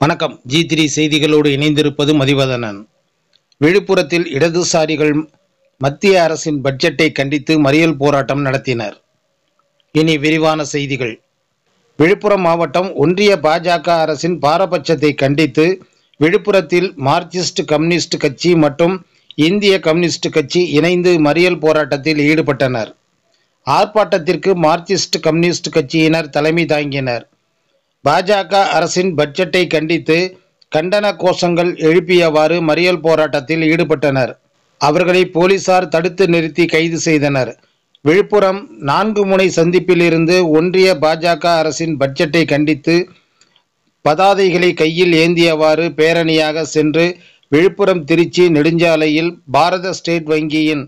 வணக்கம். G3 செய்திகளோடு இணைந்திருப்பது மதிவதனன். விழுப்புரத்தில் இடதுசாரிகள் மத்திய அரசின் பட்ஜெட்டை கண்டித்து மறியல் போராட்டம் நடத்தினர். இனி விரிவான செய்திகள். விழுப்புரம் மாவட்டம் ஒன்றிய பாஜக அரசின் பாரபட்சத்தை கண்டித்து விழுப்புரத்தில் மார்க்சிஸ்ட் கம்யூனிஸ்ட் கட்சி மற்றும் இந்திய கம்யூனிஸ்ட் கட்சி இணைந்து மறியல் போராட்டத்தில் ஈடுபட்டனர். ஆர்ப்பாட்டத்திற்கு மார்க்சிஸ்ட் கம்யூனிஸ்ட் கட்சியினர் தலைமை தாங்கினர். பாஜக அரசின் பட்ஜெட்டை கண்டித்து கண்டன கோஷங்கள் எழுப்பியவாறு மறியல் போராட்டத்தில் ஈடுபட்டனர். அவர்களை போலீசார் தடுத்து நிறுத்தி கைது செய்தனர். விழுப்புரம் 4 முனை சந்திப்பிலிருந்து ஒன்றிய பாஜக அரசின் பட்ஜெட்டை கண்டித்து பதாதைகளை கையில் ஏந்தியவாறு பேரணியாக சென்று விழுப்புரம் திருச்சி நெடுஞ்சாலையில் பாரத ஸ்டேட் வங்கியின்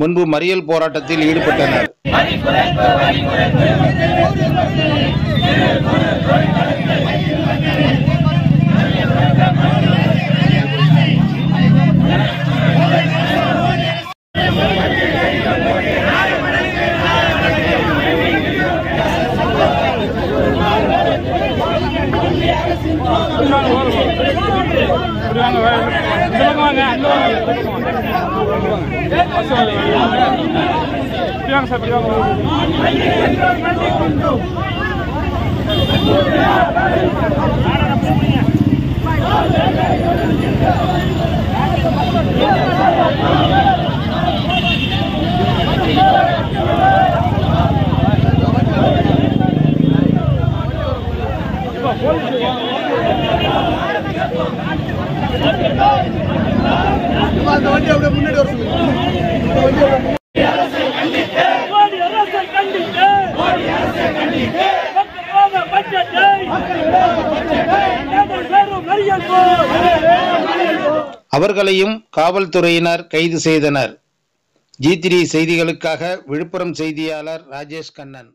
முன்பு மறியல் போராட்டத்தில் ஈடுபட்டனர். அவர்களையும் காவல்துறையினர் கைது செய்தனர். G3 செய்திகளுக்காக விழுப்புரம் செய்தியாளர் ராஜேஷ் கண்ணன்.